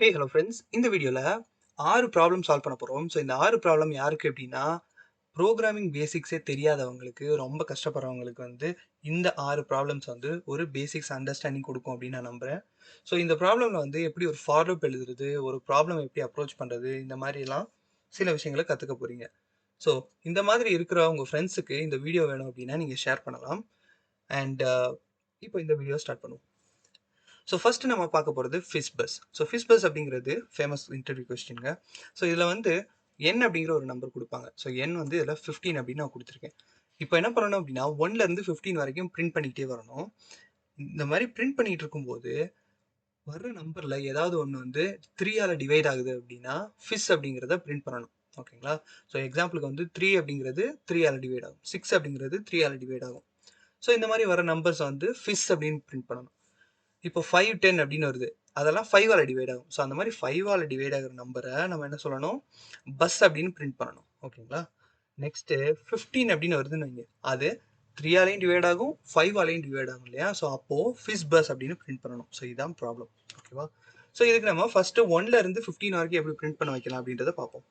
Hey hello friends, இந்த வீடியோவில் 6 problem solve பண்ண போகிறோம். ஸோ இந்த 6 ப்ராப்ளம் யாருக்கு அப்படின்னா, ப்ரோக்ராமிங் பேசிக்ஸே தெரியாதவங்களுக்கு, ரொம்ப கஷ்டப்படுறவங்களுக்கு இந்த 6 ப்ராப்ளம்ஸ் ஒரு பேசிக்ஸ் அண்டர்ஸ்டாண்டிங் கொடுக்கும் அப்படின்னு நான் நம்புகிறேன். ஸோ இந்த ப்ராப்ளமில் எப்படி ஒரு ஃபார் லூப் எழுதுறது, ஒரு ப்ராப்ளம் எப்படி அப்ரோச் பண்ணுறது, இந்த மாதிரிலாம் சில விஷயங்களை கற்றுக்க போகிறீங்க. ஸோ இந்த மாதிரி இருக்கிற உங்கள் ஃப்ரெண்ட்ஸுக்கு இந்த வீடியோ வேணும் அப்படின்னா நீங்கள் ஷேர் பண்ணலாம். அண்ட் இப்போ இந்த வீடியோ ஸ்டார்ட் பண்ணுவோம். ஸோ ஃபர்ஸ்ட் நம்ம பார்க்க போகிறது fish bus. So fish bus அப்படிங்கிறது ஃபேமஸ் இன்டர்வியூ கொஸ்டின்ங்க. ஸோ இதில் n அப்படிங்கிற ஒரு நம்பர் கொடுப்பாங்க. ஸோ n இதில் 15 அப்படின்னு நான் கொடுத்துருக்கேன். இப்போ என்ன பண்ணணும் அப்படின்னா 1லேருந்து 15 வரைக்கும் பிரிண்ட் பண்ணிக்கிட்டே வரணும். இந்த மாதிரி பிரிண்ட் பண்ணிட்டு இருக்கும்போது வர்ற நம்பரில் ஏதாவது ஒன்று 3ஆல் டிவைட் ஆகுது அப்படின்னா ஃபிஷ் அப்படிங்கிறத பிரிண்ட் பண்ணணும். ஓகேங்களா? ஸோ எக்ஸாம்பிளுக்கு 3 அப்படிங்கிறது 3ஆல் டிவைட் ஆகும், 6 அப்படிங்கிறது 3ஆல் டிவைட் ஆகும். ஸோ இந்த மாதிரி வர நம்பர்ஸ் ஃபிஷ் அப்படின்னு பிரிண்ட் பண்ணணும். இப்போ 5, 10 அப்படின்னு வருது, அதெல்லாம் 5ஆல் டிவைட் ஆகும். ஸோ அந்த மாதிரி 5ஆல் டிவைட் ஆகிற நம்பரை நம்ம என்ன சொல்லணும், பஸ் அப்படின்னு பிரிண்ட் பண்ணணும். ஓகேங்களா? நெக்ஸ்ட்டு 15 அப்படின்னு வருதுன்னு வைங்க, அது 3ஆலையும் டிவைட் ஆகும், 5ஆலையும் டிவைட் ஆகும் இல்லையா? ஸோ அப்போது ஃபிஷ் பஸ் அப்படின்னு பிரிண்ட் பண்ணணும். ஸோ இதுதான் ப்ராப்ளம். ஓகேவா? ஸோ இதுக்கு நம்ம ஃபஸ்ட்டு 1லேருந்து 15 வரைக்கும் எப்படி பிரிண்ட் பண்ண வைக்கலாம் அப்படின்றத பார்ப்போம்.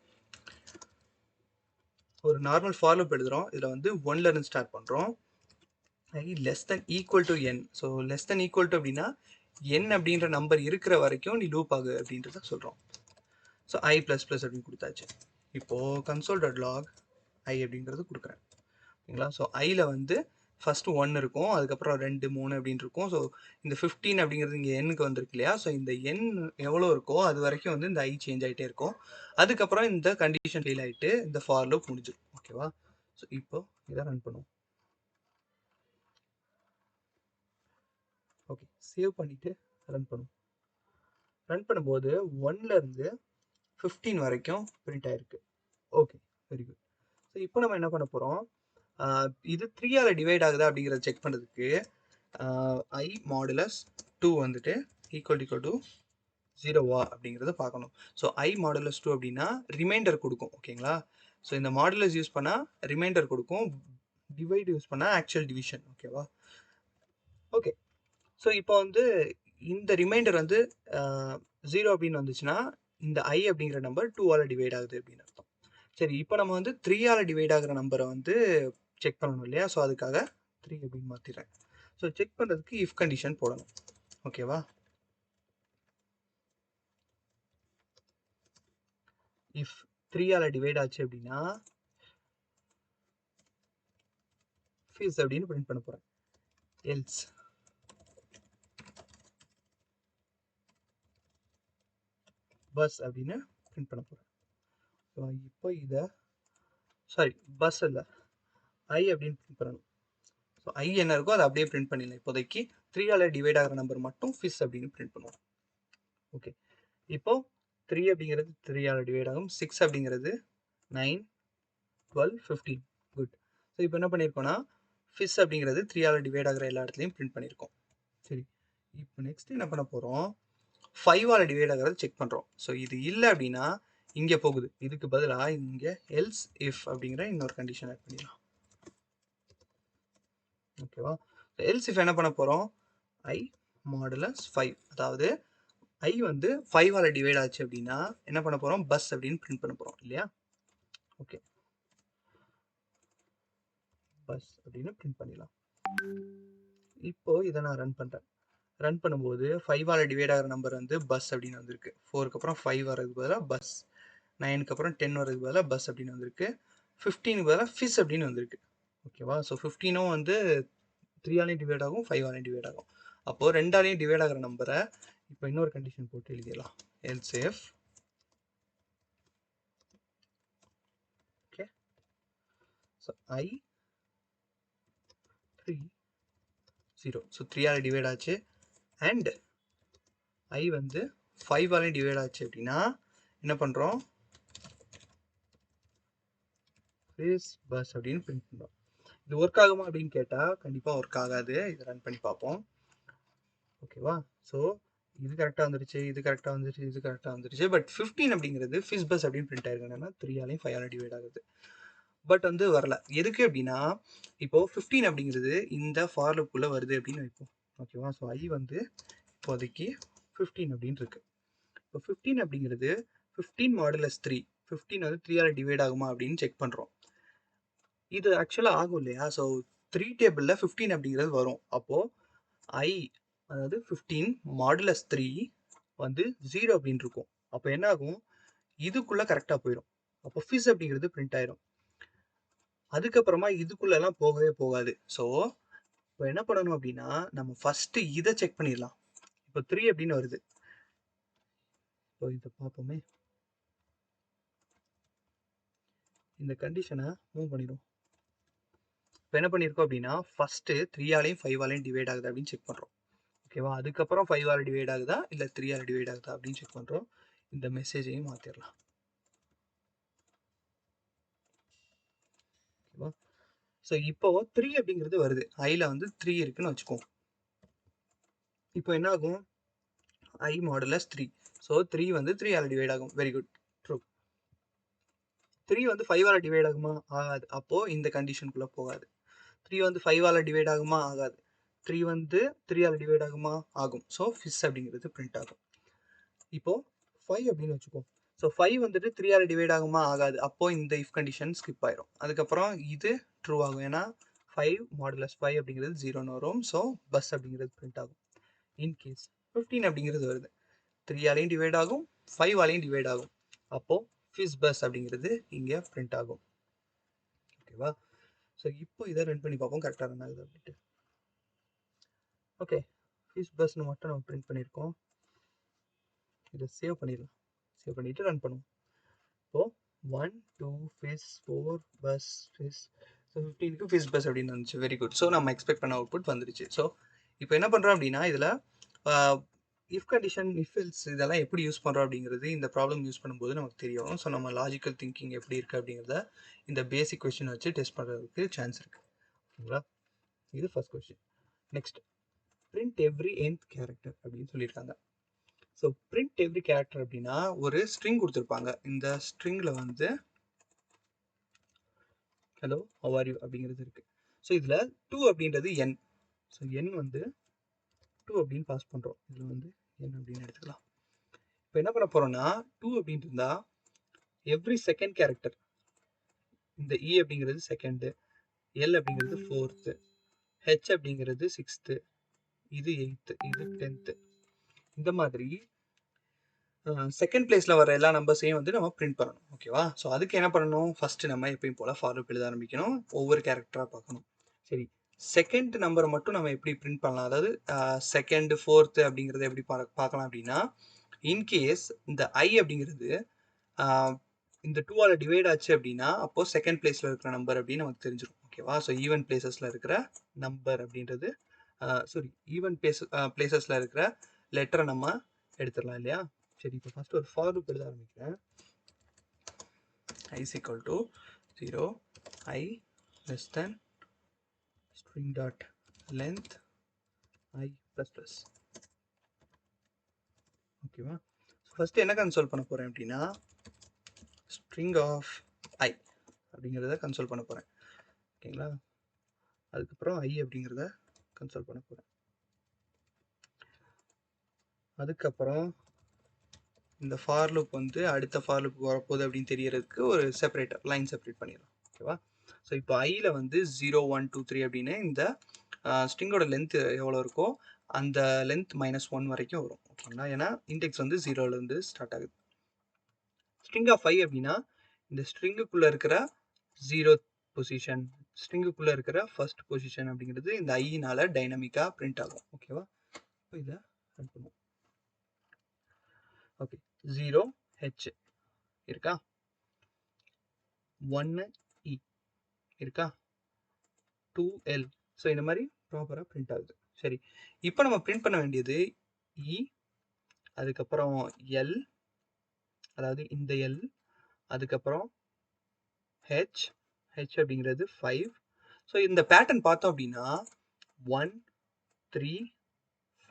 ஒரு நார்மல் ஃபார் லூப் எழுதுகிறோம். இதில் 1லேருந்து ஸ்டார்ட் பண்ணுறோம். i less than equal to n. So less than equal to அப்படின்னா n அப்படின்ற நம்பர் இருக்கிற வரைக்கும் நீ லூப் ஆகு அப்படின்றத சொல்கிறோம். ஸோ i ப்ளஸ் ப்ளஸ் அப்படின்னு கொடுத்தாச்சு. இப்போது console.log i அப்படிங்கிறது கொடுக்குறேன். ஓகேங்களா? ஸோ iயில் ஃபஸ்ட்டு 1 இருக்கும், அதுக்கப்புறம் 2, 3 அப்படின்னு இருக்கும். ஸோ இந்த 15 அப்படிங்கிறது இங்கே எண்ணுக்கு வந்திருக்கு இல்லையா? ஸோ இந்த எண் எவ்வளோ இருக்கோ அது வரைக்கும் இந்த i சேஞ்ச் ஆகிட்டே இருக்கும். அதுக்கப்புறம் இந்த கண்டிஷன் ஃபெயில் ஆகிட்டு இந்த ஃபார் லூப் முடிஞ்சிடும். ஓகேவா? ஸோ இப்போ இதை ரன் பண்ணுவோம். ஓகே, சேவ் பண்ணிவிட்டு ரன் பண்ணுவோம். ரன் பண்ணும்போது 1லேருந்து 15 வரைக்கும் பிரிண்ட் ஆயிருக்கு. Okay, very good. ஸோ இப்போ நம்ம என்ன பண்ண போகிறோம், இது 3ஆல் டிவைட் ஆகுதா அப்படிங்கிறத செக் பண்ணுறதுக்கு i மாடுலஸ் 2 ஈக்குவல் டு 0வா அப்படிங்கிறத பார்க்கணும். ஸோ i மாடுலஸ் 2 அப்படின்னா ரிமைண்டர் கொடுக்கும். ஓகேங்களா? ஸோ இந்த மாடுலஸ் யூஸ் பண்ணால் ரிமைண்டர் கொடுக்கும், டிவைட் யூஸ் பண்ணால் ஆக்சுவல் டிவிஷன். ஓகேவா? ஓகே, ஸோ இப்போ இந்த ரிமைண்டர் 0 அப்படின்னு வந்துச்சுன்னா இந்த i அப்படிங்கிற நம்பர் 2ஆல் டிவைட் ஆகுது அப்படின்னு அர்த்தம். சரி, இப்போ நம்ம 3ஆல் டிவைட் ஆகிற நம்பரை செக் பண்ணணும் இல்லையா? ஸோ அதுக்காக 3 அப்படின்னு மாற்றிடுறேன். ஸோ செக் பண்ணுறதுக்கு இஃப் கண்டிஷன் போடணும். ஓகேவா? இஃப் 3ஆல் டிவைட் ஆச்சு அப்படின்னா ஃபிஷ் அப்படின்னு பிரிண்ட் பண்ண போகிறேன். எல்ஸ் பஸ் அப்படின்னு பிரிண்ட் பண்ண போகிறேன். ஸோ இப்போ இதை பஸ் இல்லை ஐ அப்படின்னு பிரிண்ட் பண்ணணும். ஸோ ஐ என்ன இருக்கோ அதை அப்படியே பிரிண்ட் பண்ணிடலாம். இப்போதைக்கு 3ஆல் டிவைட் ஆகிற நம்பர் மட்டும் ஃபிஷ் அப்படின்னு பிரிண்ட் பண்ணுவோம். ஓகே, இப்போது 3 அப்படிங்கிறது 3ஆல் டிவைட் ஆகும், 6 அப்படிங்கிறது 9, 12, 15. குட். ஸோ இப்போ என்ன பண்ணியிருக்கோம்னா ஃபிஷ் அப்படிங்கிறது 3ஆல் டிவைட் ஆகிற எல்லா இடத்துலையும் பிரிண்ட் பண்ணியிருக்கோம். சரி, இப்போ நெக்ஸ்ட் என்ன பண்ண போகிறோம், 5ஆல் டிவைட் ஆகிறத செக் பண்ணுறோம். ஸோ இது இல்லை அப்படின்னா இங்கே போகுது, இதுக்கு பதிலாக இங்கே எல்ஸ் இஃப் அப்படிங்கிற இன்னொரு கண்டிஷன் ஆட் பண்ணிடலாம். ஓகேவா? எல்ஸ் இஃப் என்ன பண்ண போகிறோம், i மாடுலஸ் 5, அதாவது i 5ஆல் டிவைட் ஆச்சு அப்படின்னா என்ன பண்ண போகிறோம், பஸ் அப்படின்னு பிரிண்ட் பண்ண போகிறோம் இல்லையா? ஓகே, பஸ் அப்படின்னு பிரிண்ட் பண்ணிடலாம். இப்போ இதை நான் ரன் பண்ணுறேன். ரன் பண்ணும்போது 5ஆல் டிவைட் ஆகிற நம்பர் பஸ் அப்படின்னு வந்திருக்கு. 4க்கு அப்புறம் 5 வரதுக்கு பதிலாக பஸ், 9க்கு அப்புறம் 10 வரதுக்கு பதிலாக பஸ் அப்படின்னு வந்திருக்கு. 15க்கு பதிலாக ஃபிஷ் அப்படின்னு வந்திருக்கு. ஓகேவா? ஸோ 15ம் 3ஆலையும் டிவைட் ஆகும், 5ஆலையும் டிவைட் ஆகும். அப்போது 2ஆலையும் டிவைட் ஆகிற நம்பரை இப்போ இன்னொரு கண்டிஷன் போட்டு எழுதிடலாம். Else if okay, so i 3 0. So 3ஆல் டிவைட் ஆச்சு அண்ட் i 5ஆலையும் டிவைட் ஆச்சு அப்படின்னா என்ன பண்ணுறோம், ஃபிஷ் பஸ் அப்படின்னு பிரிண்ட் பண்ணுறோம். இது ஒர்க் ஆகுமா அப்படின்னு கேட்டால் கண்டிப்பாக ஒர்க் ஆகாது. இதை ரன் பண்ணி பார்ப்போம். ஓகேவா? ஸோ இது கரெக்டாக வந்துருச்சு, இது கரெக்டாக வந்துருச்சு, இது கரெக்டாக வந்துருச்சு. பட் 15 அப்படிங்கிறது ஃபிஷ் பஸ் அப்படின்னு பிரிண்ட் ஆயிருக்கு. என்னன்னா 3ஆலையும் 5ஆலையும் டிவைட் ஆகுது. பட் வரல. எதுக்கு அப்படின்னா இப்போது 15 அப்படிங்கிறது இந்த ஃபார் லூப்புக்குள்ளே வருது அப்படின்னு வைப்போம். ஓகேவா? ஸோ i இப்போதைக்கு 15 அப்படின்னு இருக்கு. இப்போ இப்போ 15 அப்படிங்கிறது 15 மாடுலஸ் 3. 15 வந்து 3ஆல் டிவைட் ஆகுமா அப்படின்னு செக் பண்ணுறோம். இது ஆக்சுவலாக ஆகும் இல்லையா? ஸோ 3 டேபிளில் 15 அப்படிங்கிறது வரும். அப்போது ஐ அதாவது 15 மாடுலஸ் 3 வந்து 0 அப்படின்னு இருக்கும். அப்போ என்ன ஆகும்? இதுக்குள்ளே கரெக்டாக போயிடும். அப்போ ஃபிஸ் அப்படிங்கிறது பிரிண்ட் ஆயிரும். அதுக்கப்புறமா இதுக்குள்ளெல்லாம் போகவே போகாது. ஸோ இப்போ என்ன பண்ணணும் அப்படின்னா, நம்ம ஃபஸ்ட்டு இதை செக் பண்ணிடலாம். இப்போ 3 அப்படின்னு வருது. இப்போ இதை பார்ப்போமே. இந்த கண்டிஷனை மூவ் பண்ணிடும். இப்போ என்ன பண்ணியிருக்கோம் அப்படின்னா, ஃபஸ்ட்டு 3ஆலையும் 5ஆலையும் டிவைட் ஆகுது அப்படின்னு செக் பண்ணுறோம். ஓகேவா? அதுக்கப்புறம் 5ஆல் டிவைட் ஆகுதா இல்லை 3ஆல் டிவைட் ஆகுதா அப்படின்னு செக் பண்ணுறோம். இந்த மெசேஜையும் மாற்றிடலாம். ஓகேவா? ஸோ இப்போ 3 அப்படிங்கிறது வருது. ஐயில் வந்து 3 இருக்குன்னு வச்சுக்கோம். இப்போ என்ன ஆகும்? I modulus 3. ஸோ 3 வந்து 3ஆல் டிவைட் ஆகும். Very good. ட்ரூ. 3 வந்து 5ஆல் டிவைட் ஆகுமா? ஆகாது. அப்போது இந்த கண்டிஷனுக்குள்ளே போகாது. 3 வந்து 5ஆல் டிவைட் ஆகுமா? ஆகாது. 3 வந்து 3ஆல் டிவைட் ஆகுமா? ஆகும். ஸோ ஃபிஸ் அப்படிங்கிறது பிரிண்ட் ஆகும். இப்போது 5 அப்படின்னு வச்சுக்கோ. ஸோ 5 வந்துட்டு 3ஆல் டிவைட் ஆகுமா? ஆகாது. அப்போது இந்த இஃப் கண்டிஷன் ஸ்கிப் ஆயிரும். அதுக்கப்புறம் இது ட்ரூ ஆகும். ஏன்னா 5 மாடுலஸ் 5 அப்படிங்கிறது 0ன்னு வரும். ஸோ பஸ் அப்படிங்கிறது பிரிண்ட் ஆகும். இன்கேஸ் 15 அப்படிங்கிறது வருது. 3ஆலையும் டிவைட் ஆகும், 5ஆலையும் டிவைட் ஆகும். அப்போது ஃபிஸ் பஸ் அப்படிங்கிறது இங்கே பிரிண்ட் ஆகும். ஓகேவா? ஸோ இப்போ இதை ரன் பண்ணி பார்ப்போம் கரெக்டாக ரன் ஆகுது அப்படின்ட்டு. ஓகே, ஃபிஸ் பஸ்ன்னு மட்டும் நம்ம பிரிண்ட் பண்ணியிருக்கோம். இதை சேவ் பண்ணிடலாம். சேவ் பண்ணிவிட்டு ரன் பண்ணுவோம். இப்போது 1 2 ஃபிஸ் 4 பஸ் ஃபிஸ். ஸோ 15க்கு ஃபிஸ் பஸ் அப்படின்னு வந்துச்சு. Very good. ஸோ நம்ம எக்ஸ்பெக்ட் பண்ண அவுட்புட் வந்துருச்சு. ஸோ இப்போ என்ன பண்ணுறோம் அப்படின்னா, இதில் இஃப் கண்டிஷன், இஃப் எல்ஸ் இதெல்லாம் எப்படி யூஸ் பண்ணுறோம் அப்படிங்கிறது இந்த ப்ராப்ளம் யூஸ் பண்ணும்போது நமக்கு தெரியும். ஸோ நம்ம லாஜிக்கல் திங்கிங் எப்படி இருக்குது அப்படிங்கிறத இந்த பேசிக் கொஸ்டின் வச்சு டெஸ்ட் பண்ணுறதுக்கு சான்ஸ் இருக்குது. ஓகேங்களா? இது first question. Next, print every nth character அப்படின்னு சொல்லியிருக்காங்க. ஸோ பிரிண்ட் எவ்ரி கேரக்டர் அப்படின்னா ஒரு ஸ்ட்ரிங் கொடுத்துருப்பாங்க. இந்த ஸ்ட்ரிங்கில் வந்து ஹலோ ஹவ் ஆர் யூ அப்படிங்கிறது இருக்குது. ஸோ இதில் 2 அப்படின்றது n. ஸோ n வந்து 2 அப்படின்னு பாஸ் பண்ணுறோம். இதில் வந்து n அப்படின்னு எடுத்துக்கலாம். இப்போ என்ன பண்ண போகிறோம்னா, 2 அப்படின்னு இருந்தால் எவ்ரி செகண்ட் கேரக்டர், இந்த இ அப்படிங்கிறது செகண்டு, எல் அப்படிங்கிறது ஃபோர்த்து, ஹெச் அப்படிங்கிறது சிக்ஸ்த்து, இது எயித்து, இது 10th. இந்த மாதிரி செகண்ட் பிளேஸில் வர எல்லா நம்பர்ஸையும் வந்து நம்ம பிரிண்ட் பண்ணணும். ஓகேவா? ஸோ அதுக்கு என்ன பண்ணணும்? ஃபஸ்ட்டு நம்ம எப்பயும் போல் ஃபார் லூப் எழுத ஆரம்பிக்கணும். ஒவ்வொரு கேரக்டராக பார்க்கணும். சரி, செகண்ட் நம்பரை மட்டும் நம்ம எப்படி பிரிண்ட் பண்ணலாம்? அதாவது செகண்டு ஃபோர்த்து அப்படிங்கிறத எப்படி பார்க்கலாம் அப்படின்னா, இன்கேஸ் இந்த ஐ அப்படிங்கிறது இந்த 2ஆல் டிவைட் ஆச்சு அப்படின்னா, அப்போது செகண்ட் பிளேஸில் இருக்கிற நம்பர் அப்படின்னு நமக்கு தெரிஞ்சிடும். ஓகேவா? ஸோ ஈவன் பிளேசஸில் இருக்கிற நம்பர் அப்படின்றது சாரி ஈவன் பிளேசஸில் இருக்கிற லெட்டரை நம்ம எடுத்துடலாம் இல்லையா? சரி, இப்போ ஃபர்ஸ்ட் ஒரு ஃபார் லூப் எழுத ஆரம்பிக்கிறேன். i is equal to 0 i less than string dot length i plus plus. ஓகேவா? ஃபர்ஸ்ட் என்ன கன்சோல் பண்ண போகிறேன் அப்படின்னா, string of i அப்படிங்கிறத கன்சோல் பண்ண போகிறேன். ஓகேங்களா? அதுக்கப்புறம் i அப்படிங்கிறத கன்சோல் பண்ண போகிறேன். அதுக்கப்புறம் இந்த ஃபார் லூப் வந்து அடுத்த ஃபார் லூப் வரப்போகுது அப்படின்னு தெரியறதுக்கு ஒரு செப்பரேட்டர் லைன் செப்பரேட் பண்ணிடலாம். ஓகேவா? ஸோ இப்போ ஐயில் வந்து 0 1 2 3 அப்படின்னு இந்த ஸ்ட்ரிங்கோட லென்த் எவ்வளோ இருக்கோ அந்த லென்த் -1 வரைக்கும் வரும். ஓகேங்களா? ஏன்னா இண்டெக்ஸ் வந்து 0லேருந்து ஸ்டார்ட் ஆகுது. ஸ்ட்ரிங் ஆஃப் 5 அப்படின்னா இந்த ஸ்ட்ரிங்குக்குள்ளே இருக்கிற 0th பொசிஷன், ஸ்ட்ரிங்குக்குள்ளே இருக்கிற ஃபர்ஸ்ட் பொசிஷன் அப்படிங்கிறது இந்த ஐயினால் டைனமிக்காக பிரிண்ட் ஆகும். ஓகேவா? இப்போ இதை ரன் பண்ணுவோம். ஓகே, 0 h இருக்கா, 1 e இருக்கா, 2 l. ஸோ இந்த மாதிரி ப்ராப்பராக பிரிண்ட் ஆகுது. சரி, இப்போ நம்ம பிரிண்ட் பண்ண வேண்டியது இ, அதுக்கப்புறம் எல், அதாவது இந்த எல், அதுக்கப்புறம் ஹெச், ஹெச் அப்படிங்கிறது 5. ஸோ இந்த பேட்டர்ன் பார்த்தோம் அப்படின்னா 1 3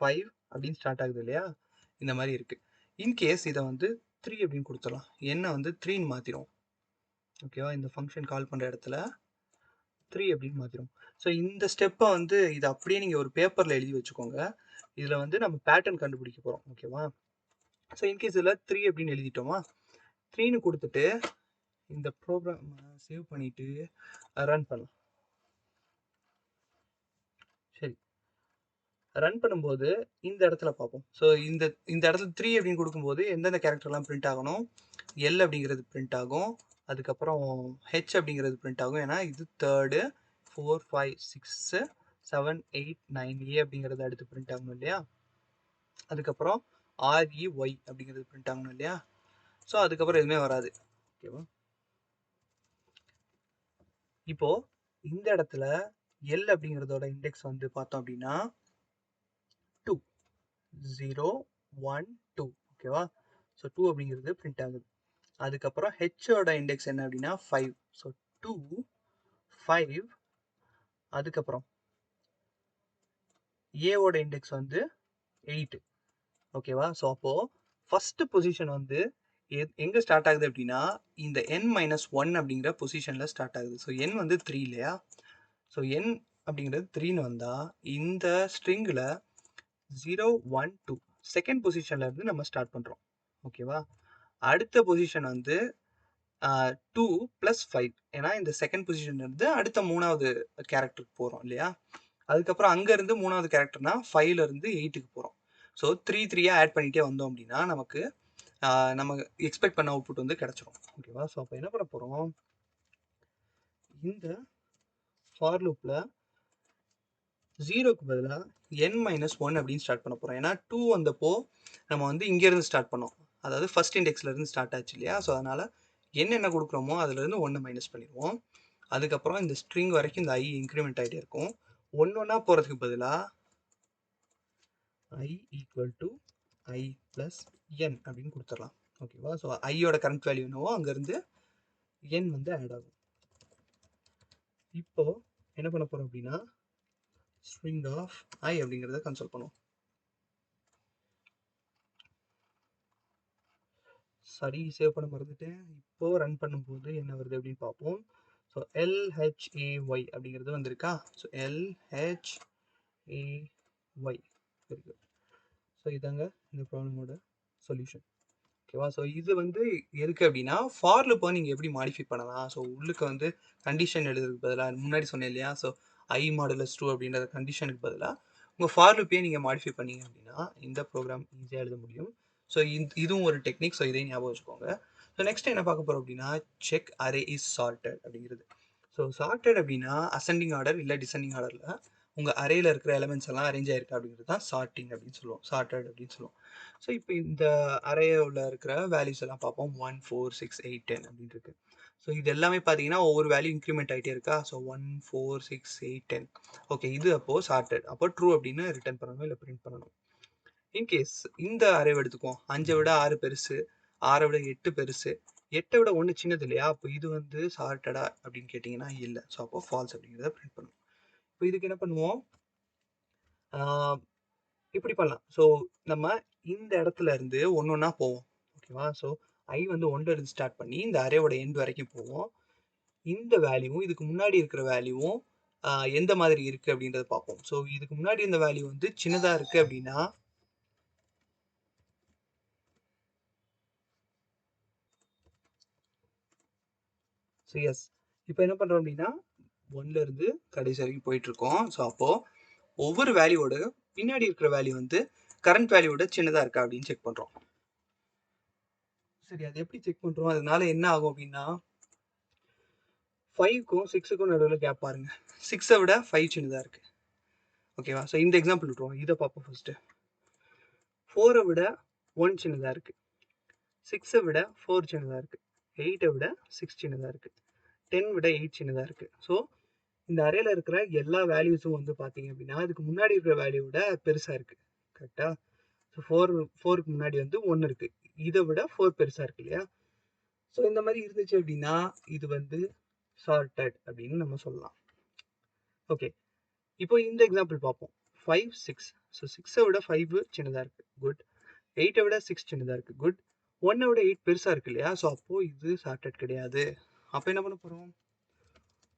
5 அப்படின்னு ஸ்டார்ட் ஆகுது இல்லையா? இந்த மாதிரி இருக்குது. இன்கேஸ் இதை வந்து 3 அப்படின்னு கொடுத்துடலாம். என்ன வந்து 3ன்னு மாற்றிடும். ஓகேவா? இந்த ஃபங்க்ஷன் கால் பண்ணுற இடத்துல 3 அப்படின்னு மாற்றிடும். ஸோ இந்த ஸ்டெப்பை வந்து இதை அப்படியே நீங்கள் ஒரு பேப்பரில் எழுதி வச்சுக்கோங்க. இதில் வந்து நம்ம பேட்டர்ன் கண்டுபிடிக்க போகிறோம். ஓகேவா? ஸோ இன்கேஸ் இதில் 3 அப்படின்னு எழுதிட்டோமா, 3ன்னு கொடுத்துட்டு இந்த ப்ரோக்ராம் சேவ் பண்ணிட்டு ரன் பண்ணலாம். சரி, ரன் பண்ணும்போது இந்த இடத்துல பார்ப்போம். ஸோ இந்த இந்த இடத்துல 3 அப்படின்னு கொடுக்கும்போது எந்தெந்த கேரக்டர்லாம் பிரிண்ட் ஆகணும், எல் அப்படிங்கிறது பிரிண்ட் ஆகும், அதுக்கப்புறம் ஹெச் அப்படிங்கிறது பிரிண்ட் ஆகும். ஏன்னா இது தேர்டு, 4 5 6 7 8 9 ஏ அப்படிங்கிறது அடுத்து பிரிண்ட் ஆகணும் இல்லையா. அதுக்கப்புறம் REY அப்படிங்கிறது பிரிண்ட் ஆகணும் இல்லையா. ஸோ அதுக்கப்புறம் எதுவுமே வராது. ஓகேவா. இப்போ இந்த இடத்துல எல் அப்படிங்கிறதோட இண்டெக்ஸ் வந்து பார்த்தோம் அப்படின்னா 2 0 1 2. ஓகேவா. ஸோ 2 அப்படிங்கிறது பிரிண்ட் ஆகுது. அதுக்கப்புறம் ஹெச்சோட இண்டெக்ஸ் என்ன அப்படின்னா 5. ஸோ 2 5. அதுக்கப்புறம் ஏவோட இண்டெக்ஸ் வந்து 8. ஓகேவா. ஸோ அப்போ ஃபர்ஸ்ட் பொசிஷன் வந்து எங்க ஸ்டார்ட் ஆகுது அப்படின்னா இந்த n-1 அப்படிங்கிற பொசிஷன்ல ஸ்டார்ட் ஆகுது. ஸோ n வந்து 3 இல்லையா. ஸோ n அப்படிங்கிறது 3ன்னு வந்தா இந்த ஸ்ட்ரிங்கில் 0 1 2 செகண்ட் பொசிஷன்ல இருந்து நம்ம ஸ்டார்ட் பண்றோம். ஓகேவா. அடுத்த பொசிஷன் வந்து 2 + 5. ஏன்னா இந்த செகண்ட் பொசிஷன்ல இருந்து அடுத்த 3வது கேரக்டருக்கு போறோம் இல்லையா. அதுக்கப்புறம் அங்க இருந்து 3வது கேரக்டர்னா 5ல இருந்து 8க்கு போறோம். ஸோ 3 3யா ஆட் பண்ணிட்டே வந்தோம் அப்படின்னா நமக்கு நம்ம எக்ஸ்பெக்ட் பண்ண அவுட்புட் வந்து கிடைச்சிரும். ஓகேவா. ஸோ அப்போ என்ன பண்ண போறோம், இந்த ஃபார் லூப்ல 0க்கு பதிலாக n-1 அப்படின்னு ஸ்டார்ட் பண்ண போறோம். ஏன்னா 2 வந்தப்போ நம்ம வந்து இங்க இருந்து ஸ்டார்ட் பண்ணோம். அதாவது ஃபர்ஸ்ட் இண்டெக்ஸ்ல இருந்து ஸ்டார்ட் ஆச்சு இல்லையா. ஸோ அதனால என்ன கொடுக்குறோமோ அதுல இருந்து 1 மைனஸ் பண்ணிடுவோம். அதுக்கப்புறம் இந்த ஸ்ட்ரிங் வரைக்கும் இந்த i இன்க்ரிமெண்ட் ஆகிட்டே இருக்கும். ஒன்னா போறதுக்கு பதிலாக i = i + n அப்படின்னு கொடுத்துடலாம். ஓகேவா. ஸோ ஐயோட கரண்ட் வேல்யூ என்னவோ அங்கேருந்து n வந்து ஆட் ஆகும். இப்போ என்ன பண்ண போறோம் அப்படின்னா string of I அப்படிங்கிறத கன்சோல் பண்ணுவோம். சரி, சேவ் பண்ண மறந்துட்டேன். இப்போ ரன் பண்ணும்போது என்ன வருது அப்படின்னு பார்ப்போம். ஸோ LHAY அப்படிங்கிறது வந்திருக்கா. So LHAY. Very good. So இதாங்க இந்த ப்ராப்ளமோட சொல்யூஷன். ஓகேவா. ஸோ இது வந்து எதுக்கு அப்படின்னா ஃபார் லூப்பை நீங்கள் எப்படி மாடிஃபை பண்ணலாம். ஸோ உள்ளுக்கு வந்து கண்டிஷன் எழுதுறதுக்கு பதிலாக முன்னாடி சொன்னேன் இல்லையா. ஸோ I மாடுலஸ் 2 அப்படின்ற கண்டிஷனுக்கு பதிலாக உங்கள் ஃபார் லூப்பையே நீங்கள் மாடிஃபை பண்ணீங்க அப்படின்னா இந்த ப்ரோக்ராம் ஈஸியாக எழுத முடியும். ஸோ இதுவும் ஒரு டெக்னிக். ஸோ இதையும் ஞாபகம் வச்சுக்கோங்க. ஸோ நெக்ஸ்ட் என்ன பார்க்க போகிறோம் அப்படின்னா செக் அரே இஸ் சார்ட்டட் அப்படிங்கிறது. ஸோ சார்ட்டட் அப்படின்னா அசெண்டிங் ஆர்டர் இல்லை டிசெண்டிங் ஆர்டரில் உங்கள் அரேயில் இருக்கிற எலமெண்ட்ஸ் எல்லாம் அரேஞ்ச் ஆயிருக்கு அப்படிங்கிறது தான் சார்ட்டிங் அப்படின்னு சொல்லுவோம், சார்ட்டட் அப்படின்னு சொல்லுவோம். ஸோ இப்போ இந்த அரேவில் இருக்கிற வேல்யூஸ் எல்லாம் பார்ப்போம். 1 4 6 8 10 அப்படின்னு இருக்கு. ஸோ இது எல்லாமே பார்த்தீங்கன்னா ஒவ்வொரு வேல்யூ இன்க்ரிமெண்ட் ஆகிட்டே இருக்கா. ஸோ 1 4 6 8 10. ஓகே, இது அப்போது சார்ட்டட். அப்போ ட்ரூ அப்படின்னு ரிட்டர்ன் பண்ணணும் இல்லை பிரிண்ட் பண்ணணும். இன்கேஸ் இந்த அரேவை எடுத்துக்குவோம். 5 விட 6 பெருசு, 6 விட 8 பெருசு, 8 விட 1 சின்னது இல்லையா. அப்போ இது வந்து சார்ட்டடா அப்படின்னு கேட்டிங்கன்னா இல்லை. ஸோ அப்போ ஃபால்ஸ் அப்படிங்கிறத பிரிண்ட் பண்ணுவோம். இப்போ இதுக்கு என்ன பண்ணுவோம், இப்படி பண்ணலாம். ஸோ நம்ம இந்த இடத்துல இருந்து ஒன்னொன்னா போவோம். ஓகேவா. ஸோ I வந்து 1ல இருந்து ஸ்டார்ட் பண்ணி இந்த அரேவோட எண்ட் வரைக்கும் போவோம். இந்த வேல்யூவும் இதுக்கு முன்னாடி இருக்கிற வேல்யூவும் எந்த மாதிரி இருக்கு அப்படின்றத பார்ப்போம். ஸோ இதுக்கு முன்னாடி இந்த வேல்யூ வந்து சின்னதா இருக்கு அப்படின்னா ஸோ எஸ். இப்போ என்ன பண்றோம் அப்படின்னா 1ல இருந்து கடைசி வரைக்கும் போயிட்டு இருக்கோம். ஸோ அப்போ ஒவ்வொரு வேல்யூவோட பின்னாடி இருக்கிற வேல்யூ வந்து கரண்ட் வேல்யூவோட சின்னதா இருக்கா அப்படின்னு செக் பண்றோம். சரி, அது எப்படி செக் பண்றோம், அதனால என்ன ஆகும் அப்படின்னா 5க்கும் 6க்கும் நடுவில் கேப் பாருங்க. 6 விட 5 சின்னதாக இருக்கு. ஓகேவா. ஸோ இந்த எக்ஸாம்பிள் விட்டுருவோம். இதை பார்ப்போம் ஃபர்ஸ்ட். 4 விட 1 சின்னதாக இருக்கு. 6 விட 4 சின்னதாக இருக்கு. 8 விட 6 சின்னதாக இருக்கு. 10 விட 8 சின்னதாக இருக்கு. ஸோ இந்த அரேல இருக்கிற எல்லா வேல்யூஸும் வந்து பார்த்தீங்க அப்படின்னா அதுக்கு முன்னாடி இருக்கிற வேல்யூ விட பெருசாக இருக்கு. கரெக்டா. ஸோ 4க்கு முன்னாடி வந்து 1 இருக்கு. இதை விட 4 பெருசாக இருக்கு இல்லையா. ஸோ இந்த மாதிரி இருந்துச்சு அப்படின்னா இது வந்து சார்ட்டட் அப்படின்னு நம்ம சொல்லலாம். ஓகே, இப்போ இந்த எக்ஸாம்பிள் பார்ப்போம். 5 6. ஸோ 6 விட 5 சின்னதாக இருக்கு. குட். 8 விட 6 சின்னதாக இருக்கு. குட். 1 விட 8 பெருசாக இருக்கு இல்லையா. ஸோ அப்போ இது சார்ட்டட் கிடையாது. அப்போ என்ன பண்ண போகிறோம்,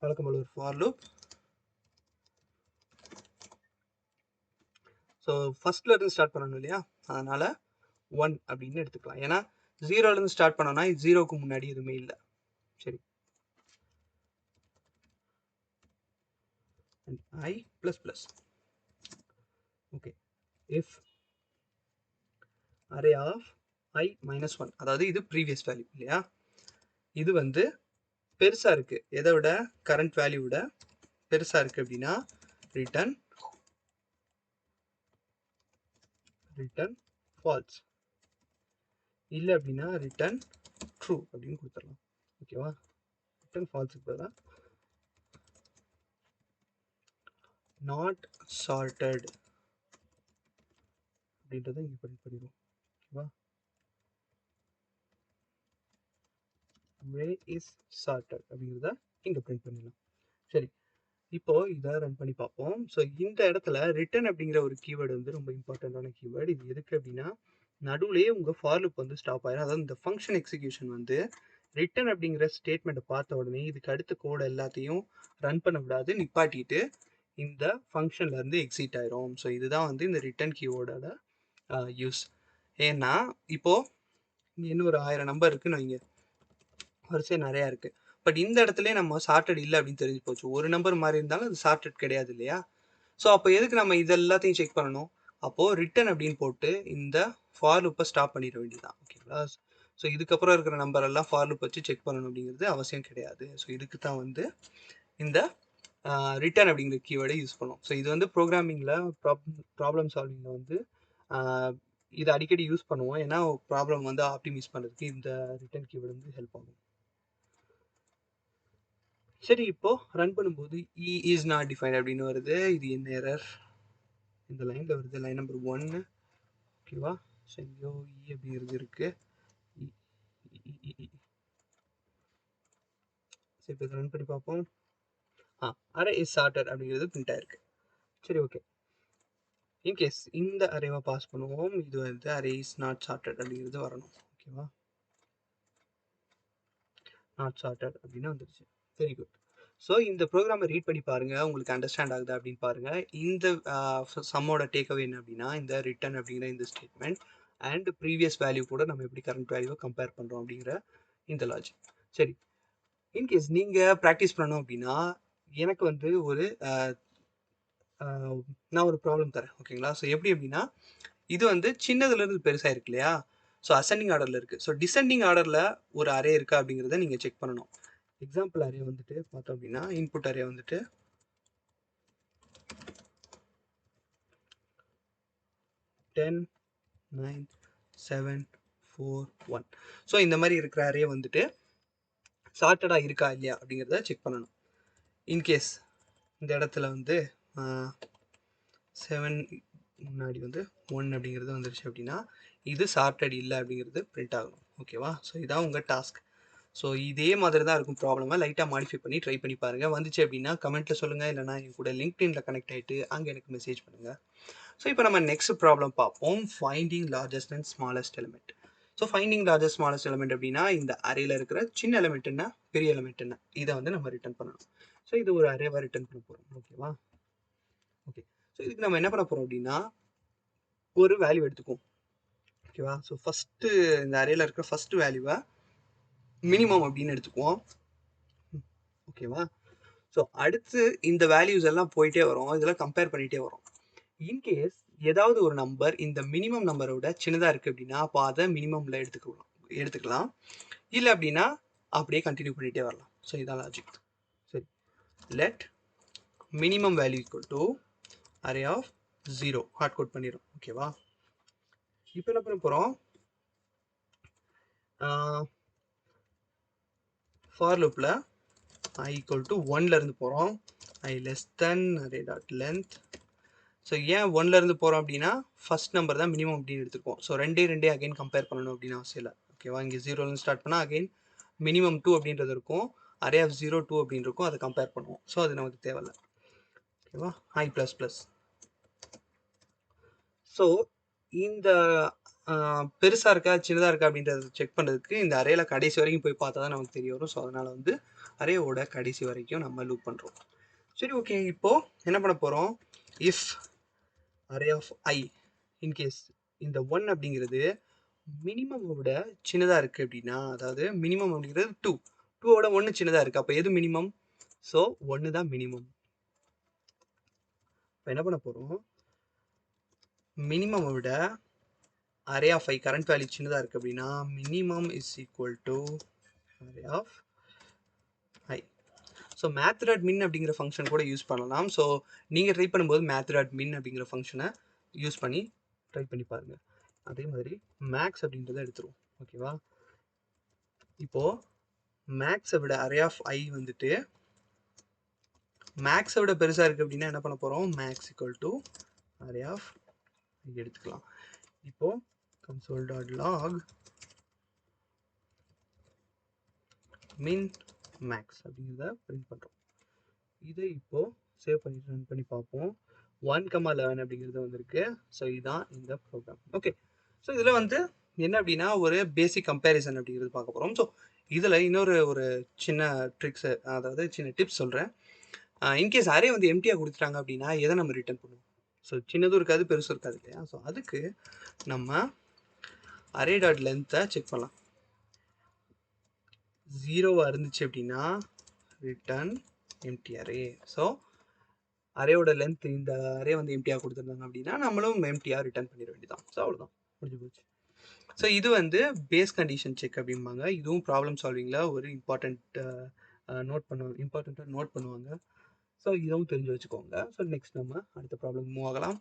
வழக்கம் போல ஒரு ஃபார் லூப். ஸோ ஃபர்ஸ்ட்ல இருந்து ஸ்டார்ட் பண்ணணும் இல்லையா. அதனால 1 அப்படின்னு எடுத்துக்கலாம். ஏன்னா 0லேருந்து ஸ்டார்ட் பண்ணோம்னா 0க்கு முன்னாடி எதுவுமே இல்லை. சரி, I plus plus. Okay, if array of I minus 1, அதாவது இது ப்ரீவியஸ் வேல்யூ இல்லையா, இது வந்து பெருசா இருக்கு, எதை விட கரண்ட் வேல்யூ விட பெருசா இருக்கு அப்படின்னா ரிட்டர்ன் ஃபால்ஸ், இல்லை அப்படின்னா ரிட்டர்ன் ட்ரூ அப்படின்னு கொடுத்துடலாம். ஓகேவா, ரிட்டர்ன் ஃபால்ஸுக்கு பதிலாக நாட் சார்ட்டட் அப்படின்றத இங்கே பிரிண்ட் பண்ணிடுவோம். ஓகேவா, array is sorted அப்படிங்கிறத இங்கே பிரிண்ட் பண்ணிடலாம். சரி, இப்போ இதை ரன் பண்ணி பார்ப்போம். ஸோ இந்த இடத்துல ரிட்டர்ன் அப்படிங்கிற ஒரு கீவேர்டு வந்து ரொம்ப இம்பார்ட்டண்ட்டான கீவேர்டு. இது எதுக்கு அப்படின்னா நடுவுலேயே உங்கள் ஃபார் லூப் வந்து ஸ்டாப் ஆயிடும். அதாவது இந்த ஃபங்க்ஷன் எக்ஸிக்யூஷன் வந்து ரிட்டர்ன் அப்படிங்கிற ஸ்டேட்மெண்ட்டை பார்த்த உடனே இதுக்கு அடுத்த கோடு எல்லாத்தையும் ரன் பண்ண விடாது, நிப்பாட்டிட்டு இந்த ஃபங்க்ஷன்லேருந்து எக்ஸிட் ஆயிரும். ஸோ இதுதான் வந்து இந்த ரிட்டர்ன் கீவேர்டோட யூஸ். ஏன்னா இப்போது இங்கே இன்னும் ஒரு 1000 நம்பர் இருக்குன்னு வைங்க, வரிசையாக நிறையா இருக்குது. பட் இந்த இடத்துல நம்ம சார்ட்டட் இல்லை அப்படின்னு தெரிஞ்சு போச்சு. ஒரு நம்பர் மாதிரி இருந்தாலும் அது சார்ட்டட் கிடையாது இல்லையா. ஸோ அப்போ எதுக்கு நம்ம இது எல்லாத்தையும் செக் பண்ணணும்? அப்போது ரிட்டர்ன் அப்படின்னு போட்டு இந்த ஃபார் லூப்பை ஸ்டாப் பண்ணிட வேண்டியதான். ஓகேங்களா, ஸோ இதுக்கப்புறம் இருக்கிற நம்பர் எல்லாம் ஃபார் லூப் வச்சு செக் பண்ணணும் அப்படிங்கிறது அவசியம் கிடையாது. ஸோ இதுக்கு தான் வந்து இந்த ரிட்டர்ன் அப்படிங்கிற கீவேர்டை யூஸ் பண்ணும். ஸோ இது வந்து ப்ரோக்ராமிங்கில் ப்ராப்ளம் சால்விங்கில் வந்து இதை அடிக்கடி யூஸ் பண்ணுவோம். ஏன்னா ப்ராப்ளம் வந்து ஆப்டிமைஸ் பண்ணுறதுக்கு இந்த ரிட்டர்ன் கீவேர்டு வந்து ஹெல்ப் ஆகும். சரி, இப்போ ரன் பண்ணும்போது இ இஸ் நாட் டிஃபைன் அப்படின்னு வருது. இது என்ன எரர்? இந்த லைனில் வருது, லைன் நம்பர் 1. ஓகேவா, ஸோ இங்கேயோ இ அப்படிங்கிறது இருக்கு. சரி, இப்போ ரன் பண்ணி பார்ப்போம். அரே இஸ் சார்ட்டட் அப்படிங்கிறது பிரிண்ட் ஆயிருக்கு. சரி, ஓகே. இன்கேஸ் இந்த அரேவை பாஸ் பண்ணுவோம், இது வந்து அரே இஸ் நாட் சார்ட்டட் அப்படிங்கிறது வரணும். ஓகேவா, நாட் சார்ட்டட் அப்படின்னு வந்துருச்சு. Very good. ஸோ இந்த ப்ரோக்ராமை ரீட் பண்ணி பாருங்கள், உங்களுக்கு அண்டர்ஸ்டாண்ட் ஆகுதா அப்படின்னு பாருங்கள். இந்த சம்மோட டேக்அவே என்ன அப்படின்னா இந்த ரிட்டர்ன் அப்படிங்கிற இந்த ஸ்டேட்மெண்ட் அண்ட் ப்ரீவியஸ் வேல்யூ கூட நம்ம எப்படி கரண்ட் வேல்யூவை கம்பேர் பண்ணுறோம் அப்படிங்கிற இந்த லாஜிக். சரி, இன்கேஸ் நீங்கள் ப்ராக்டிஸ் பண்ணணும் அப்படின்னா எனக்கு வந்து ஒரு நான் ஒரு ப்ராப்ளம் தரேன். ஓகேங்களா, ஸோ எப்படி அப்படின்னா இது வந்து சின்னதுலேருந்து பெருசாக இருக்கு இல்லையா, ஸோ அசெண்டிங் ஆர்டரில் இருக்குது. ஸோ டிசெண்டிங் ஆர்டரில் ஒரு அரே இருக்கா அப்படிங்கிறத நீங்கள் செக் பண்ணணும். எக்ஸாம்பிள் அரே வந்துட்டு பார்த்தோம் அப்படின்னா இன்புட் அரே வந்துட்டு 10 9 7 4 1. ஸோ இந்த மாதிரி இருக்கிற அரே வந்துட்டு சார்ட்டடாக இருக்கா இல்லையா அப்படிங்கிறத செக் பண்ணணும். இன்கேஸ் இந்த இடத்துல வந்து 7 முன்னாடி வந்து 1 அப்படிங்கிறது வந்துருச்சு அப்படின்னா இது சார்ட்டட் இல்லை அப்படிங்கிறது பிரிண்ட் ஆகணும். ஓகேவா, ஸோ இதான் உங்கள் டாஸ்க். ஸோ இதே மாதிரி தான் இருக்கும் ப்ராப்ளமாக லைட்டாக மாடிஃபை பண்ணி ட்ரை பண்ணி பாருங்கள். வந்துச்சு அப்படின்னா கமெண்ட்டில் சொல்லுங்கள், இல்லைனா என் கூட லிங்க்டின்ல கனெக்ட் ஆகிட்டு அங்கே எனக்கு மெசேஜ் பண்ணுங்கள். ஸோ இப்போ நம்ம நெக்ஸ்ட் ப்ராப்ளம் பார்ப்போம், finding largest and smallest element. So finding largest smallest element அப்படின்னா இந்த அரேல இருக்கிற சின்ன எலிமெண்ட் என்ன, பெரிய எலிமெண்ட் என்ன, இதை வந்து நம்ம ரிட்டர்ன் பண்ணணும். ஸோ இது ஒரு அரேவாக ரிட்டர்ன் பண்ண போகிறோம். ஓகேவா, ஓகே. ஸோ இதுக்கு நம்ம என்ன பண்ண போகிறோம் அப்படின்னா ஒரு வேல்யூ எடுத்துக்குவோம். ஓகேவா, ஸோ ஃபஸ்ட்டு இந்த அரேல இருக்கிற ஃபஸ்ட் வேல்யூவை மினிமம் அப்படின்னு எடுத்துக்குவோம். ஓகேவா, ஸோ அடுத்து இந்த வேல்யூஸ் எல்லாம் போயிட்டே வரும், இதெல்லாம் கம்பேர் பண்ணிகிட்டே வரும். இன்கேஸ் ஏதாவது ஒரு நம்பர் இந்த மினிமம் நம்பரை விட சின்னதாக இருக்குது அப்படின்னா அப்போ அதை மினிமமில் எடுத்துக்கலாம். இல்லை அப்படின்னா அப்படியே கண்டினியூ பண்ணிகிட்டே வரலாம். ஸோ இதான் லாஜிக். சரி, let minimum value equal to array of 0 hard code பண்ணிடும். ஓகேவா, இப்போ என்ன பண்ண போகிறோம், ஃபார் லூப்பில் I ஈக்குவல் டு 1லேருந்து போகிறோம், I less than array dot length. So ஏன் 1லேருந்து போகிறோம் அப்படின்னா ஃபஸ்ட் நம்பர் தான் மினிமம் அப்படின்னு எடுத்துருக்கோம். ஸோ ரெண்டே அகைன் கம்பேர் பண்ணணும் அப்படின்னு அவசியம் இல்லை. ஓகேவா, இங்கே 0லேருந்து ஸ்டார்ட் பண்ணால் அகைன் மினிமம் 2 அப்படின்றது இருக்கும், அரே ஆஃப் 0 2 அப்படின்னு இருக்கும், அதை கம்பேர் பண்ணுவோம். ஸோ அது நமக்கு தேவையில்லை. ஓகேவா, I ப்ளஸ் ப்ளஸ். ஸோ இந்த பெருசாக இருக்கா சின்னதாக இருக்கா அப்படின்றத செக் பண்ணுறதுக்கு இந்த அரேல கடைசி வரைக்கும் போய் பார்த்தா தான் நமக்கு தெரிய வரும். ஸோ அதனால் வந்து அரேவோட கடைசி வரைக்கும் நம்ம லூப் பண்ணுறோம். சரி, ஓகே. இப்போது என்ன பண்ண போகிறோம், if array of I in case இந்த 1 அப்படிங்கிறது மினிமம் விட சின்னதா இருக்கு அப்படின்னா, அதாவது மினிமம் அப்படிங்கிறது 2. 2 1 சின்னதா இருக்கு. அப்ப எது மினிமம்? ஸோ 1 தான் மினிமம். இப்ப என்ன பண்ண போறோம்? மினிமம் விட array of I current value சின்னதா இருக்கு அப்படின்னா, minimum is equal to array of I. So math.min அப்படிங்கிற ஃபங்க்ஷன் கூட யூஸ் பண்ணலாம். ஸோ நீங்கள் ட்ரை பண்ணும்போது math.min அப்படிங்கிற ஃபங்க்ஷனை யூஸ் பண்ணி ட்ரை பண்ணி பாருங்க. அதே மாதிரி மேக்ஸ் அப்படின்றத எடுத்துருவோம். ஓகேவா? இப்போ மேக்ஸை விட அரே ஆஃப் I வந்துட்டு மேக்ஸை விட பெருசாக இருக்குது அப்படின்னா என்ன பண்ண போகிறோம்? Max equal to array of I எடுத்துக்கலாம். இப்போ console.log min max அப்படிங்கிறத பிரிண்ட் பண்ணுறோம். இதை இப்போ சேவ் பண்ணி ரன் பண்ணி பார்ப்போம். 1,11 அப்படிங்கிறது வந்திருக்கு. ஸோ இதுதான் இந்த ப்ரோக்ராம். ஓகே, ஸோ இதில் வந்து என்ன அப்படின்னா ஒரு பேசிக் கம்பேரிசன் அப்படிங்கிறது பார்க்க போகிறோம். ஸோ இதில் இன்னொரு ஒரு சின்ன ட்ரிக்ஸு, அதாவது சின்ன டிப்ஸ் சொல்கிறேன். இன்கேஸ் அரே வந்து எம்டியாக கொடுத்துட்டாங்க அப்படின்னா எதை நம்ம ரிட்டர்ன் பண்ணுவோம்? ஸோ சின்னதும் இருக்காது பெருசும் இருக்காது இல்லையா? ஸோ அதுக்கு நம்ம அரே டாட் லென்த்தை செக் பண்ணலாம். 0வாக இருந்துச்சு அப்படின்னா ரிட்டர்ன் எம்டி அரே. ஸோ அரேயோட லென்த் இந்த அரே வந்து எம்டியாக கொடுத்துருந்தாங்க அப்படின்னா நம்மளும் எம்டியாக ரிட்டர்ன் பண்ணிட வேண்டியதான். ஸோ அவ்வளோதான், முடிஞ்சு போச்சு. ஸோ இது வந்து பேஸ் கண்டிஷன் செக் அப்படிம்பாங்க. இதுவும் ப்ராப்ளம் சால்விங்கில் ஒரு இம்பார்ட்டண்ட்டாக நோட் பண்ணுவாங்க. ஸோ இதுவும் தெரிஞ்சு வச்சுக்கோங்க. ஸோ நெக்ஸ்ட் நம்ம அடுத்த ப்ராப்ளம் மூவ் ஆகலாம்.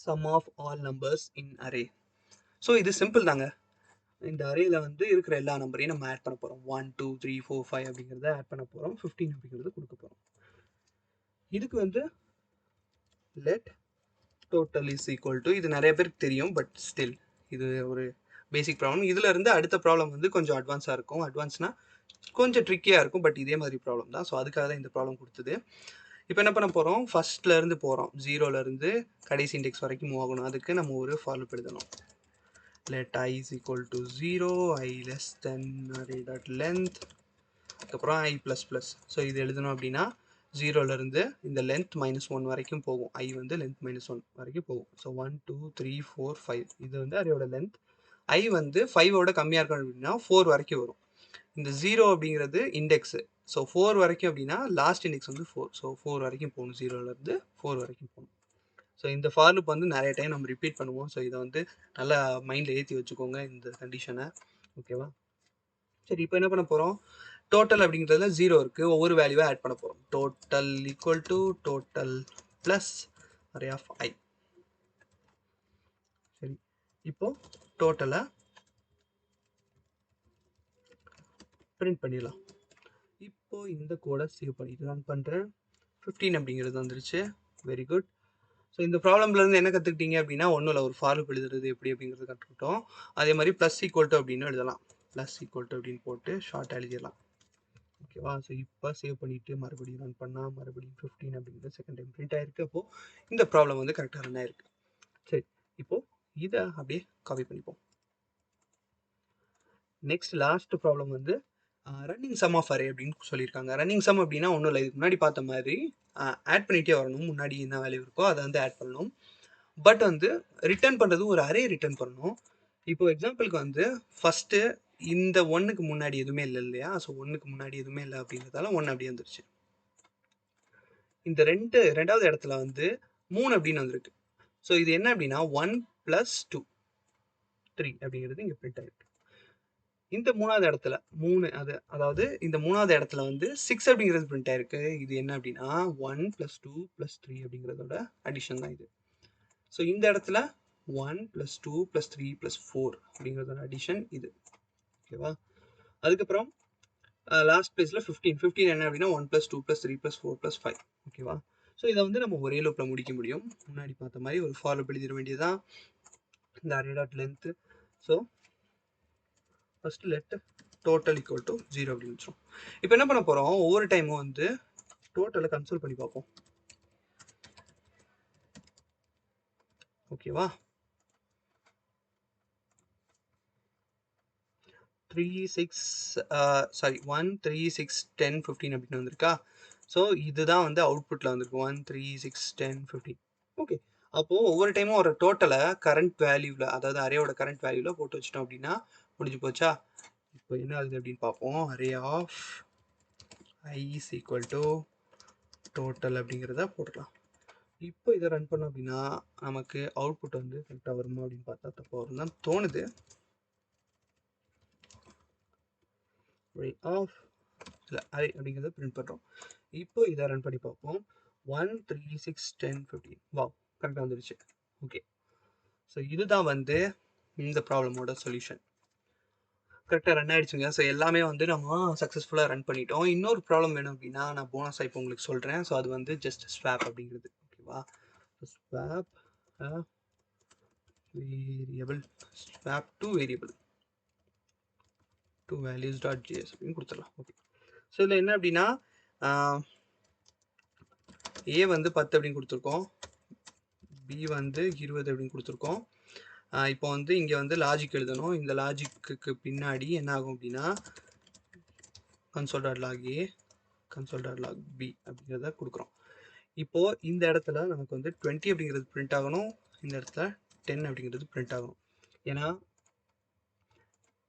Sum of all numbers in array. So இது சிம்பிள் தாங்க. இந்த அரேல வந்து இருக்கிற எல்லா நம்பரையும் நம்ம ஆட் பண்ண போகிறோம். 1 2 3 4 5 அப்படிங்கிறத ஆட் பண்ண போகிறோம். 15 அப்படிங்கிறது கொடுக்க போகிறோம். இதுக்கு வந்து let total is equal to, இது நிறைய பேருக்கு தெரியும், பட் ஸ்டில் இது ஒரு பேசிக் ப்ராப்ளம். இதில் இருந்து அடுத்த ப்ராப்ளம் வந்து கொஞ்சம் அட்வான்ஸாக இருக்கும். அட்வான்ஸ்னால் கொஞ்சம் ட்ரிக்கியாக இருக்கும், பட் இதே மாதிரி ப்ராப்ளம் தான். ஸோ அதுக்காக தான் இந்த ப்ராப்ளம் கொடுத்தது. இப்போ என்ன பண்ண போகிறோம்? ஃபஸ்ட்லேருந்து போகிறோம். 0லேருந்து கடைசி இண்டெக்ஸ் வரைக்கும் மூவ் ஆகணும். அதுக்கு நம்ம ஒரு ஃபார் லூப் எழுதணும். let I is equal to 0, I less than array dot length, அதுக்கப்புறம் I ப்ளஸ் ப்ளஸ். ஸோ இது எழுதணும் அப்படின்னா 0லேருந்து இந்த லென்த் -1 வரைக்கும் போகும். I வந்து லென்த் -1 வரைக்கும் போகும். ஸோ 1 2 3 4 5 இது வந்து அரேயோட லென்த். I வந்து 5ஓட கம்மியாக இருக்கணும் அப்படின்னா 4 வரைக்கும் வரும். இந்த 0 அப்படிங்கிறது இண்டெக்ஸு. ஸோ 4 வரைக்கும் அப்படின்னா லாஸ்ட் இண்டெக்ஸ் வந்து 4. ஸோ 4 வரைக்கும் போகணும். 0லேருந்து 4 வரைக்கும் போகணும். ஸோ இந்த ஃபார் லூப் வந்து நிறைய டைம் நம்ம ரிப்பீட் பண்ணுவோம். ஸோ இதை வந்து நல்லா மைண்டில் ஏற்றி வச்சுக்கோங்க இந்த கண்டிஷனை. ஓகேவா? சரி, இப்போ என்ன பண்ண போகிறோம்? டோட்டல் அப்படிங்கிறதுல 0 இருக்குது. ஒவ்வொரு வேல்யூவாக ஆட் பண்ண போகிறோம். Total equal to total plus array of I. சரி, இப்போ டோட்டலை பிரிண்ட் பண்ணிடலாம். இப்போ இந்த கோடை சேவ் பண்ணிட்டு ரன் பண்ணுறேன். 15 அப்படிங்கிறது வந்துருச்சு. Very good. ஸோ இந்த ப்ராப்ளம்லேருந்து என்ன கற்றுக்கிட்டீங்க அப்படின்னா, ஒன்றும் இல்லை, ஒரு ஃபார் லூப் எழுதுறது எப்படி அப்படிங்கிறது கற்றுக்கிட்டோம். அதே மாதிரி ப்ளஸ் ஈக்குவல் டு அப்படின்னு எழுதலாம். ப்ளஸ் ஈக்குவல் டு அப்படின்னு போட்டு ஷார்ட் எழுதிடலாம். ஓகேவா? ஸோ இப்போ சேவ் பண்ணிவிட்டு மறுபடியும் ரன் பண்ணால் மறுபடியும் 15 அப்படிங்கிறது செகண்ட் டைம் பிரிண்ட் ஆகிருக்கு. அப்போது இந்த ப்ராப்ளம் வந்து கரெக்டாக ரன் ஆகிருக்கு. சரி, இப்போது இதை அப்படியே காப்பி பண்ணிப்போம். நெக்ஸ்ட் லாஸ்ட் ப்ராப்ளம் வந்து ரன்னிங் சம் ஆஃப் அரே அப்படின்னு சொல்லியிருக்காங்க. ரன்னிங் சம் அப்படின்னா ஒன்றும் இல்லை, இதுக்கு முன்னாடி பார்த்த மாதிரி ஆட் பண்ணிகிட்டே வரணும். முன்னாடி என்ன வேல்யூ இருக்கோ அதை வந்து ஆட் பண்ணணும். பட் வந்து ரிட்டர்ன் பண்ணுறது ஒரு அரே ரிட்டர்ன் பண்ணணும். இப்போ எக்ஸாம்பிளுக்கு வந்து ஃபஸ்ட்டு இந்த 1க்கு முன்னாடி எதுவுமே இல்லை இல்லையா? ஸோ 1க்கு முன்னாடி எதுவுமே இல்லை அப்படிங்கிறதால 1 அப்படியே வந்துருச்சு. இந்த ரெண்டாவது இடத்துல வந்து 3 அப்படின்னு வந்திருக்கு. ஸோ இது என்ன அப்படின்னா 1 + 2 3 அப்படிங்கிறது இங்கே பிரிண்ட் ஆகிருக்கு. இந்த மூணாவது இடத்துல 3 அதாவது இந்த மூணாவது இடத்துல வந்து 6 அப்படிங்கிறது பிரிண்ட் ஆயிருக்கு. இது என்ன அப்படின்னா 1 + 2 + 3 அப்படிங்கிறதோட அடிஷன் தான் இது. ஸோ இந்த இடத்துல 1 + 2 + 3 + 4 அப்படிங்கிறதோட அடிஷன் இது. ஓகேவா? அதுக்கப்புறம் லாஸ்ட் பிளேஸில் 15 என்ன அப்படின்னா 1 + 2 + 3 + 4 + 5. ஓகேவா? ஸோ இதை வந்து நம்ம ஒரே லூப்பில் முடிக்க முடியும். முன்னாடி பார்த்த மாதிரி ஒரு ஃபார் லூப் எழுதிட வேண்டியதுதான். இந்த array dot length. So first let total equal to 0 அப்படின்னு வச்சோம். இப்போ என்ன பண்ண போகிறோம்? ஒவ்வொரு டைமும் வந்து டோட்டலை கன்சோல் பண்ணி பார்ப்போம். ஓகேவா? 3 6 1 3 6 10 15 அப்படின்னு வந்திருக்கா? ஸோ இதுதான் வந்து அவுட்புட்டில் வந்திருக்கு. 1 3 6 10 15. ஓகே, அப்போது ஒவ்வொரு டைமும் ஒரு டோட்டலை கரண்ட் வேல்யூவில், அதாவது அரேயோட கரண்ட் வேல்யூவில் போட்டு வச்சிட்டோம் அப்படின்னா முடிஞ்சு போச்சா. இப்போ என்ன ஆகுது அப்படின்னு பார்ப்போம். Array of I is equal to total அப்படிங்கிறத போட்டுக்கலாம். இப்போ இதை ரன் பண்ணோம் அப்படின்னா நமக்கு அவுட்புட் வந்து கரெக்டாக வருமா அப்படின்னு பார்த்தா தப்பாக வரும் தான் தோணுது. ஆஃப் இல்லை அரே அப்படிங்கிறத பிரிண்ட் பண்ணுறோம். இப்போ இதை ரன் பண்ணி பார்ப்போம். 1 3 6 10 15 வா கரெக்டாக வந்துடுச்சு. ஓகே, ஸோ இதுதான் வந்து இந்த ப்ராப்ளமோட சொல்யூஷன். கரெக்டாக ரன் ஆகிடுச்சுங்க. ஸோ எல்லாமே வந்து நம்ம சக்ஸஸ்ஃபுல்லாக ரன் பண்ணிட்டோம். இன்னொரு ப்ராப்ளம் வேணும் அப்படின்னா நான் போனஸாக இப்போ உங்களுக்கு சொல்கிறேன். ஸோ அது வந்து ஜஸ்ட் ஸ்வாப் அப்படிங்கிறது. ஓகேவா, swap variable, swap two variable two values dot JS அப்படின்னு கொடுத்துடலாம். ஓகே, ஸோ இதில் என்ன அப்படின்னா ஏ வந்து 10 அப்படின்னு கொடுத்துருக்கோம், பி வந்து 20 அப்படின்னு கொடுத்துருக்கோம். இப்போ வந்து இங்கே வந்து லாஜிக் எழுதணும். இந்த லாஜிக்கு பின்னாடி என்ன ஆகும் அப்படின்னா console.log A console.log B அப்படிங்கிறத கொடுக்குறோம். இப்போது இந்த இடத்துல நமக்கு வந்து 20 அப்படிங்கிறது பிரிண்ட் ஆகணும், இந்த இடத்துல 10 அப்படிங்கிறது பிரிண்ட் ஆகணும். ஏன்னா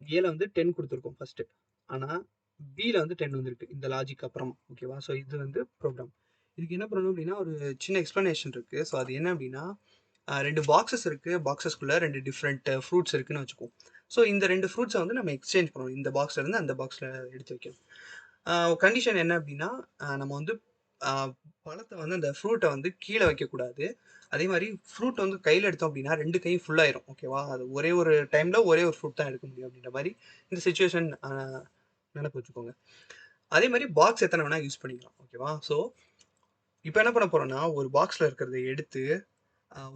ஏல வந்து 10 கொடுத்துருக்கோம் ஃபஸ்ட்டு, ஆனால் பியில் வந்து 10 வந்துருக்கு இந்த லாஜிக் அப்புறமா. ஓகேவா, ஸோ இது வந்து ப்ரோக்ராம். இதுக்கு என்ன பண்ணணும் அப்படின்னா ஒரு சின்ன எக்ஸ்ப்ளனேஷன் இருக்குது. ஸோ அது என்ன அப்படின்னா 2 பாக்ஸஸ் இருக்குது, பாக்ஸஸ்குள்ளே 2 டிஃப்ரெண்ட் ஃப்ரூட்ஸ் இருக்குதுன்னு வச்சுக்குவோம். ஸோ இந்த 2 ஃப்ரூட்ஸை வந்து நம்ம எக்ஸ்சேஞ்ச் பண்ணணும். இந்த பாக்ஸ்லேருந்து அந்த பாக்ஸில் எடுத்து வைக்கணும். கண்டிஷன் என்ன அப்படின்னா நம்ம வந்து பழத்தை வந்து அந்த ஃப்ரூட்டை வந்து கீழே வைக்கக்கூடாது. அதே மாதிரி ஃப்ரூட் வந்து கையில் எடுத்தோம் அப்படின்னா 2 கையும் ஃபுல்லாயிரும். ஓகேவா, அது ஒரே ஒரு டைமில் ஒரே ஒரு ஃப்ரூட் தான் எடுக்க முடியும் அப்படின்ற மாதிரி இந்த சுச்சுவேஷன் நினைப்பு வச்சுக்கோங்க. அதே மாதிரி பாக்ஸ் எத்தனை வேணால் யூஸ் பண்ணிக்கலாம். ஓகேவா, ஸோ இப்போ என்ன பண்ண போகிறோன்னா ஒரு பாக்ஸில் இருக்கிறத எடுத்து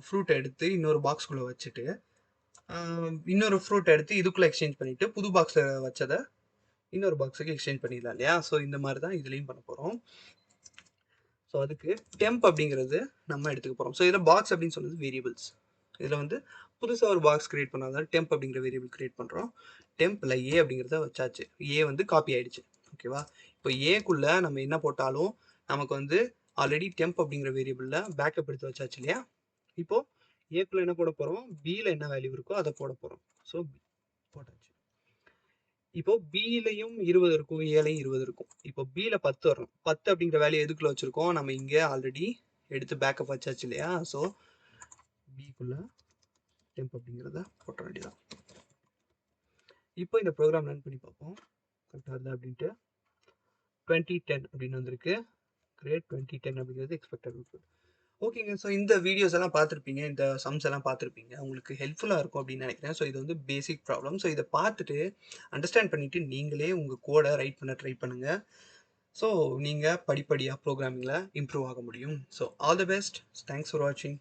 ஃப்ரூட்டை எடுத்து இன்னொரு பாக்ஸ்குள்ளே வச்சுட்டு இன்னொரு ஃப்ரூட் எடுத்து இதுக்குள்ளே எக்ஸ்சேஞ்ச் பண்ணிவிட்டு புது பாக்ஸில் வச்சதை இன்னொரு பாக்ஸுக்கு எக்ஸ்சேஞ்ச் பண்ணிடலாம் இல்லையா. ஸோ இந்த மாதிரி தான் இதுலேயும் பண்ண போகிறோம். ஸோ அதுக்கு டெம்ப் அப்படிங்கிறது நம்ம எடுத்துக்க போகிறோம். ஸோ இதில் பாக்ஸ் அப்படின்னு சொன்னது வேரியபிள்ஸ். இதில் வந்து புதுசாக ஒரு பாக்ஸ் கிரியேட் பண்ணாதான் டெம்ப் அப்படிங்கிற வேரியபிள் கிரியேட் பண்ணுறோம். டெம்பில் ஏ அப்படிங்கிறத வச்சாச்சு, ஏ வந்து காப்பி ஆகிடுச்சு. ஓகேவா, இப்போ ஏக்குள்ளே நம்ம என்ன போட்டாலும் நமக்கு வந்து ஆல்ரெடி டெம்ப் அப்படிங்கிற வேரியபிளில் பேக்கப் எடுத்து வச்சாச்சு இல்லையா. இப்போது ஏக்குள்ளே என்ன போட போகிறோம், பியில் என்ன வேல்யூ இருக்கோ அதை போட போகிறோம். ஸோ பி போட்டாச்சு. இப்போ பியிலையும் 20 இருக்கும், ஏலையும் 20 இருக்கும். இப்போ பியில் 10 வரணும். 10 அப்படிங்கிற வேல்யூ எதுக்குள்ள வச்சுருக்கோம், நம்ம இங்கே ஆல்ரெடி எடுத்து பேக்கப் வச்சாச்சு இல்லையா. ஸோ பிக்குள்ளே டெம்ப் அப்படிங்கிறத போட்ட வேண்டியதான். இப்போ இந்த ப்ரோக்ராம் ரன் பண்ணி பார்ப்போம் கரெக்டாக இருந்தா அப்படின்ட்டு. 2010 அப்படின்னு வந்திருக்கு. கிரேட் 2010 அப்படிங்கிறது எக்ஸ்பெக்டட் அவுட்புட். ஓகேங்க, ஸோ இந்த வீடியோஸ் எல்லாம் பார்த்துருப்பீங்க, இந்த சம்ஸ் எல்லாம் பார்த்துருப்பீங்க, உங்களுக்கு ஹெல்ப்ஃபுல்லாக இருக்கும் அப்படின்னு நினைக்கிறேன். ஸோ இது வந்து பேசிக் ப்ராப்ளம். ஸோ இதை பார்த்துட்டு அண்டர்ஸ்டாண்ட் பண்ணிவிட்டு நீங்களே உங்கள் கோடை ரைட் பண்ண ட்ரை பண்ணுங்கள். ஸோ நீங்கள் படிப்படியாக ப்ரோக்ராமிங்கில் இம்ப்ரூவ் ஆக முடியும். So all the best, thanks for வாட்சிங்.